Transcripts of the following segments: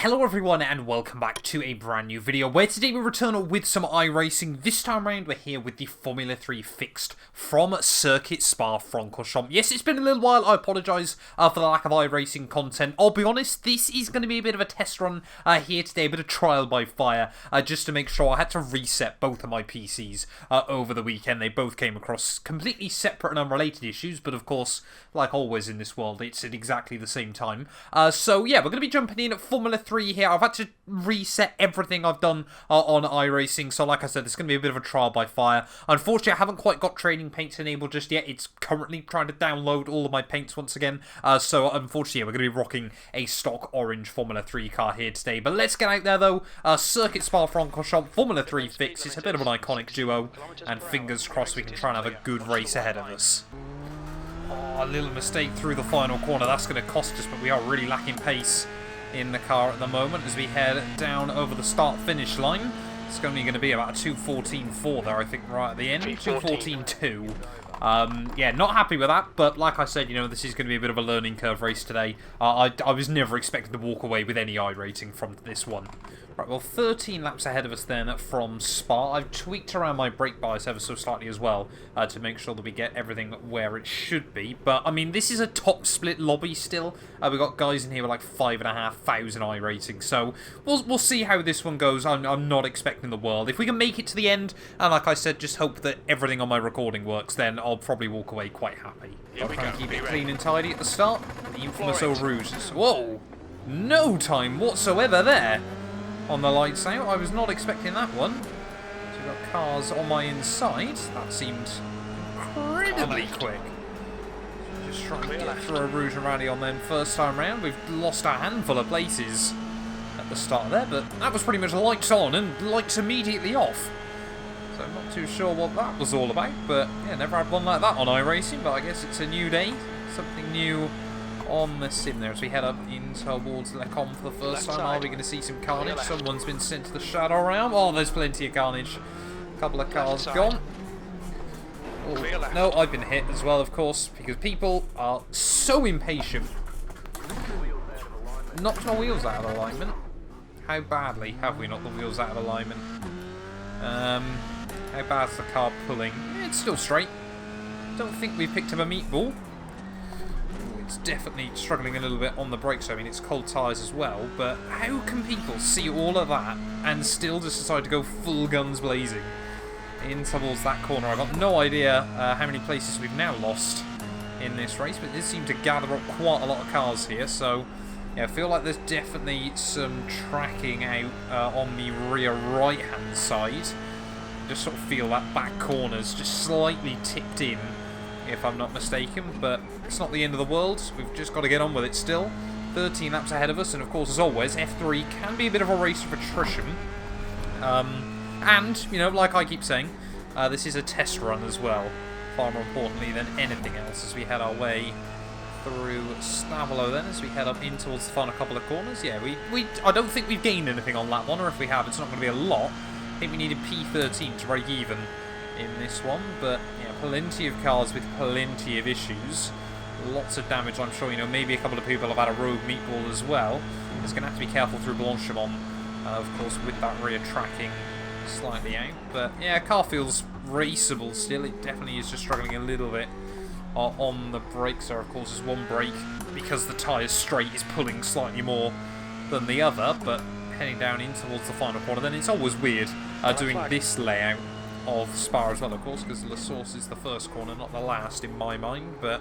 Hello everyone and welcome back to a brand new video where today we return with some iRacing. This time around we're here with the Formula 3 fixed from Circuit Spa-Francorchamps. Yes, it's been a little while, I apologise for the lack of iRacing content. I'll be honest, this is going to be a bit of a test run here today, a bit of trial by fire, just to make sure. I had to reset both of my PCs over the weekend. They both came across completely separate and unrelated issues, but of course, like always in this world, it's at exactly the same time. So yeah, we're going to be jumping in at Formula 3 here. I've had to reset everything I've done on iRacing, so like I said, it's going to be a bit of a trial by fire. Unfortunately, I haven't quite got training paints enabled just yet. It's currently trying to download all of my paints once again, so unfortunately, we're going to be rocking a stock orange Formula 3 car here today. But let's get out there though. Circuit Spa-Francorchamps Formula 3 fix. It's a bit of an iconic duo, and fingers crossed we can try and have a good race ahead of us. Oh, a little mistake through the final corner. That's going to cost us, but we are really lacking pace in the car at the moment as we head down over the start-finish line. It's only going to be about a 2:14.4 there, I think, right at the end. 2:14.2. Yeah, not happy with that, but like I said, you know, this is going to be a bit of a learning curve race today. I was never expecting to walk away with any iRating from this one. Right, well, 13 laps ahead of us then from Spa. I've tweaked around my brake bias ever so slightly as well to make sure that we get everything where it should be. But, I mean, this is a top split lobby still. We've got guys in here with like 5,500 iRating. So, we'll see how this one goes. I'm not expecting the world. If we can make it to the end, and like I said, just hope that everything on my recording works, then I'll probably walk away quite happy. I'll try and keep it clean and tidy at the start. The infamous Eau Rouges. Whoa! No time whatsoever there on the lights out. I was not expecting that one. So we've got cars on my inside. That seemed incredibly quick. Just trying to get through a Rouge and Rally on them first time round. We've lost a handful of places at the start there, but that was pretty much lights on and lights immediately off. So I'm not too sure what that was all about, but yeah, never had one like that on iRacing, but I guess it's a new day, something new on the sim there as we head up in towards Lecombe for the first time. Are we going to see some carnage? Someone's been sent to the shadow realm. Oh, there's plenty of carnage. A couple of cars gone. Oh, no, I've been hit as well, of course, because people are so impatient. Knocked my wheels out of alignment. How badly have we knocked the wheels out of alignment? How bad's the car pulling? It's still straight. Don't think we've picked up a meatball. It's definitely struggling a little bit on the brakes. I mean, it's cold tyres as well, but how can people see all of that and still just decide to go full guns blazing in towards that corner? I've got no idea how many places we've now lost in this race, but it does seem to gather up quite a lot of cars here, so yeah, I feel like there's definitely some tracking out on the rear right-hand side. Just sort of feel that back corner's just slightly tipped in, if I'm not mistaken, but it's not the end of the world. We've just got to get on with it still. 13 laps ahead of us, and of course, as always, F3 can be a bit of a race of attrition. And, you know, like I keep saying, this is a test run as well, far more importantly than anything else, as we head our way through Stavolo then, as we head up in towards the final couple of corners. Yeah, I don't think we've gained anything on that one, or if we have, it's not going to be a lot. I think we needed P13 to break even in this one, but yeah, plenty of cars with plenty of issues. Lots of damage, I'm sure. You know, maybe a couple of people have had a rogue meatball as well. Just going to have to be careful through Blanchimont, of course, with that rear tracking slightly out. But yeah, car feels raceable still. It definitely is just struggling a little bit on the brakes. So of course, there's one brake, because the tyre's straight, is pulling slightly more than the other, but heading down in towards the final corner. Then it's always weird doing this layout of Spa as well, of course, because La Source is the first corner, not the last in my mind, but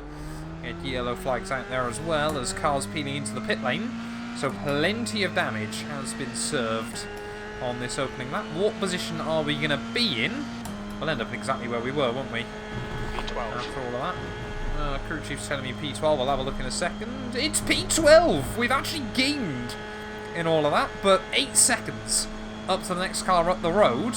yeah, yellow flags out there as well as cars peeling into the pit lane, so plenty of damage has been served on this opening lap. What position are we going to be in? We'll end up exactly where we were, won't we? P12. After all of that. Crew chief's telling me P12, we'll have a look in a second. It's P12! We've actually gained in all of that, but 8 seconds up to the next car up the road.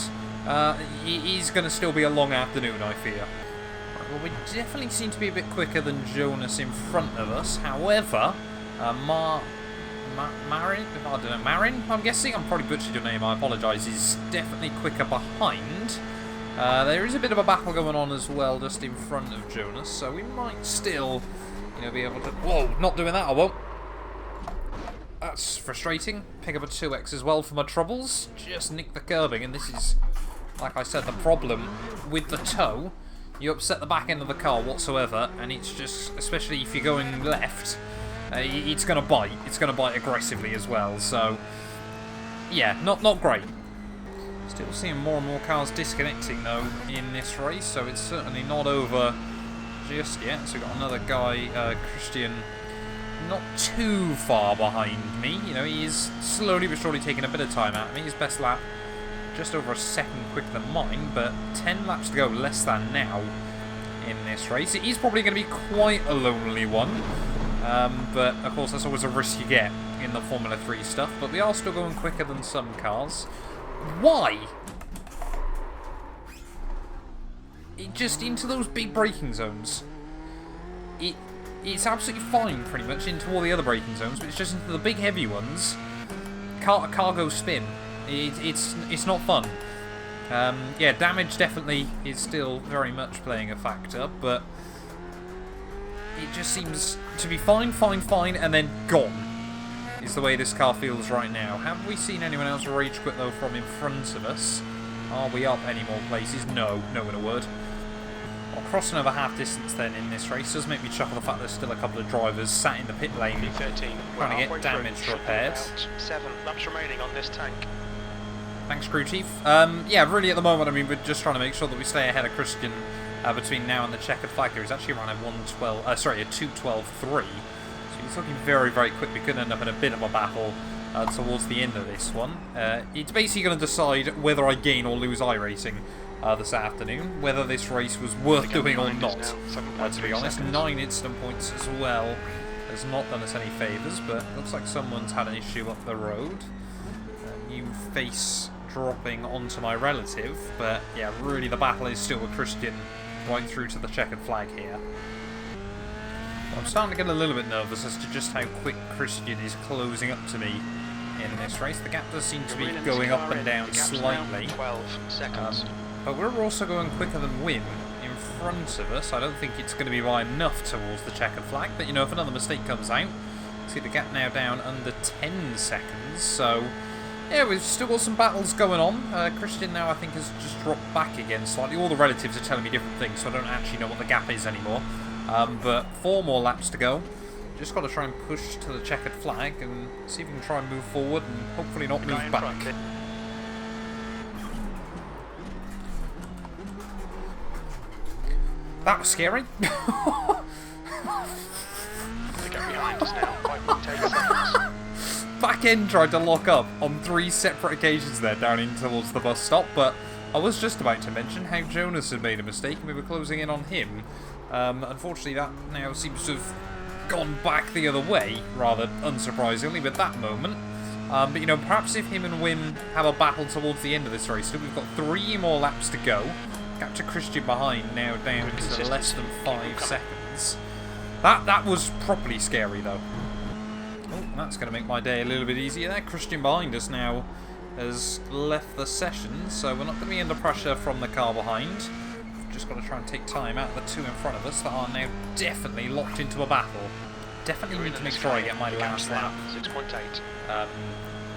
It is going to still be a long afternoon, I fear. Right, well, we definitely seem to be a bit quicker than Jonas in front of us. However, Marin, I don't know, Marin, I'm guessing? I'm probably butchered your name, I apologise. Is definitely quicker behind. There is a bit of a battle going on as well, just in front of Jonas, so we might still, you know, be able to... Whoa, not doing that, I won't. that's frustrating. Pick up a 2x as well for my troubles. Just nick the curbing, and this is, like I said, the problem with the toe. You upset the back end of the car whatsoever, and it's just, especially if you're going left, it's going to bite. It's going to bite aggressively as well, so yeah, not great. Still seeing more and more cars disconnecting though in this race, so it's certainly not over just yet. So we've got another guy, Christian, not too far behind me. You know, he is slowly but surely taking a bit of time out of me. His best lap just over a second quicker than mine, but 10 laps to go, less than now in this race. It is probably going to be quite a lonely one, but of course that's always a risk you get in the Formula 3 stuff, but we are still going quicker than some cars. Why? It just into those big braking zones. It's absolutely fine pretty much into all the other braking zones, but it's just into the big heavy ones. Cargo spin. It's not fun. Yeah, damage definitely is still very much playing a factor, but it just seems to be fine, and then gone. Is the way this car feels right now. Have we seen anyone else rage quit though from in front of us? Are we up any more places? No in a word. Well, crossing over half distance then in this race does make me chuckle the fact there's still a couple of drivers sat in the pit lane trying to get damage repaired. 7 laps remaining on this tank. Thanks, crew chief. Yeah, really at the moment, I mean, we're just trying to make sure that we stay ahead of Christian between now and the checkered flag here. He's actually running a 2:12.3. It's looking very, very quick. We could end up in a bit of a battle towards the end of this one. It's basically going to decide whether I gain or lose iRacing this afternoon, whether this race was worth doing or not. To be honest, 9 instant points as well has not done us any favours, but looks like someone's had an issue up the road. A new face dropping onto my relative, but yeah, really the battle is still with Christian right through to the checkered flag here. I'm starting to get a little bit nervous as to just how quick Christian is closing up to me in this race. The gap does seem to be going up and down slightly, but we're also going quicker than Wim in front of us. I don't think it's going to be by enough towards the checkered flag, but you know, if another mistake comes out, see the gap now down under 10 seconds, so yeah, we've still got some battles going on. Christian now I think has just dropped back again slightly. All the relatives are telling me different things, so I don't actually know what the gap is anymore. But 4 more laps to go. Just got to try and push to the checkered flag and see if we can try and move forward and hopefully not move back. That was scary. Back end tried to lock up on 3 separate occasions there down in towards the bus stop, but I was just about to mention how Jonas had made a mistake and we were closing in on him. Unfortunately, that now seems to have gone back the other way, rather unsurprisingly, with that moment. But, you know, perhaps if him and Wim have a battle towards the end of this race, so we've got 3 more laps to go. Gap to Christian behind, now down to less than 5 seconds. That was properly scary, though. Oh, that's going to make my day a little bit easier there. Christian behind us now has left the session, so we're not going to be under pressure from the car behind. Just got to try and take time out of the 2 in front of us that are now definitely locked into a battle. Definitely need to make sure I get my last lap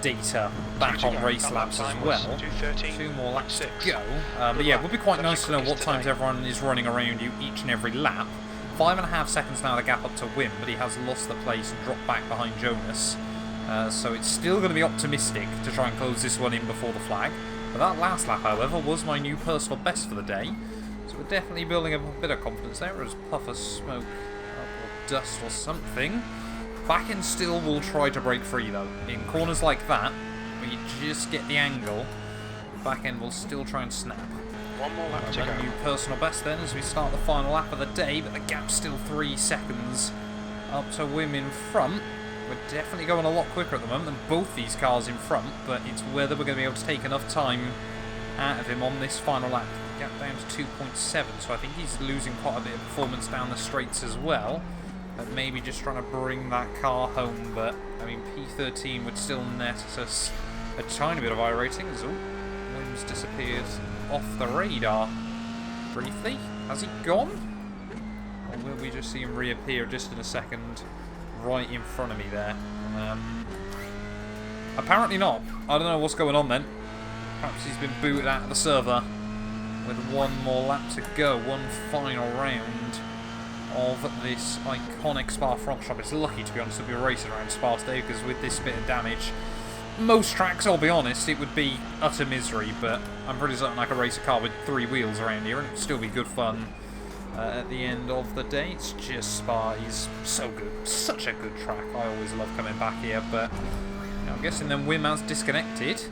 data back on race laps as well. 2 more laps to go. But yeah, it would be quite nice to know what times everyone is running around you each and every lap. 5.5 seconds now the gap up to Wim, but he has lost the place and dropped back behind Jonas. So it's still going to be optimistic to try and close this one in before the flag. But that last lap, however, was my new personal best for the day. So we're definitely building up a bit of confidence there as puff of smoke or dust or something. Back end still will try to break free though. In corners like that, where you just get the angle, back end will still try and snap. 1 more lap to go. A new personal best then as we start the final lap of the day, but the gap's still 3 seconds up to Wim in front. We're definitely going a lot quicker at the moment than both these cars in front, but it's whether we're going to be able to take enough time out of him on this final lap. Gap down to 2.7, so I think he's losing quite a bit of performance down the straights as well. But maybe just trying to bring that car home, but I mean P13 would still net us a tiny bit of iRacing. Oh, Wim's disappeared off the radar briefly. Has he gone? Or will we just see him reappear just in a second right in front of me there? Apparently not. I don't know what's going on then. Perhaps he's been booted out of the server with one more lap to go. One final round of this iconic Spa-Francorchamps. It's lucky, to be honest, to be racing around Spa today, because with this bit of damage, most tracks, I'll be honest, it would be utter misery, but I'm pretty certain I could race a car with 3 wheels around here and it would still be good fun at the end of the day. It's just Spa is so good. Such a good track. I always love coming back here, but you know, I'm guessing then Lemans disconnected.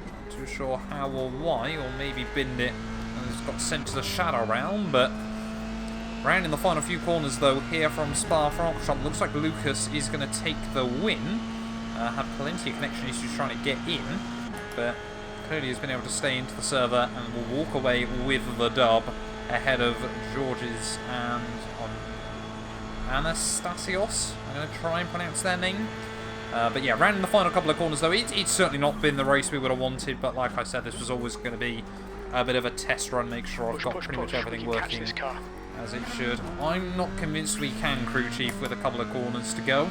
Not too sure how or why, or maybe binned it and it's got sent to the shadow realm, but round in the final few corners though here from Spa-Francorchamps, looks like Lucas is going to take the win. Had plenty of connection issues trying to get in, but clearly has been able to stay into the server and will walk away with the dub ahead of George's and Anastasios. I'm going to try and pronounce their name. But yeah, round in the final couple of corners though, it's certainly not been the race we would have wanted, but like I said, this was always going to be a bit of a test run, make sure I've got pretty much everything working as it should. I'm not convinced we can crew chief with a couple of corners to go.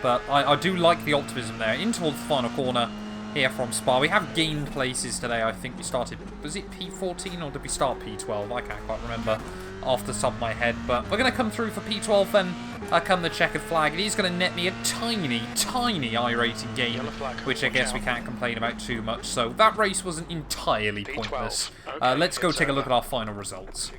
But I do like the optimism there. In towards the final corner here from Spa. We have gained places today. I think we started, was it P14 or did we start P12? I can't quite remember off the top of my head. But we're going to come through for P12 then. Come the checkered flag. It is going to net me a tiny, tiny iRacing gain, which I guess we can't complain about too much. So that race wasn't entirely pointless. Let's go take a look at our final results.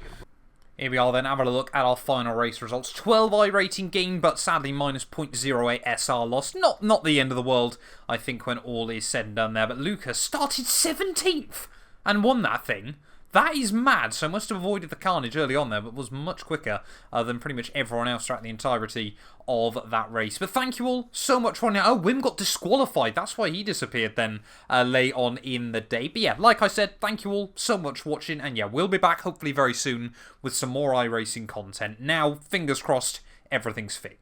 Here we are then, having a look at our final race results. 12 iRating gain, but sadly minus 0.08 SR loss. Not the end of the world, I think, when all is said and done there. But Lucas started 17th and won that thing. That is mad. So must have avoided the carnage early on there, but was much quicker than pretty much everyone else throughout the entirety of that race. But thank you all so much for now. Oh, Wim got disqualified. That's why he disappeared then late on in the day. But yeah, like I said, thank you all so much for watching. And yeah, we'll be back hopefully very soon with some more iRacing content. Now, fingers crossed, everything's fixed.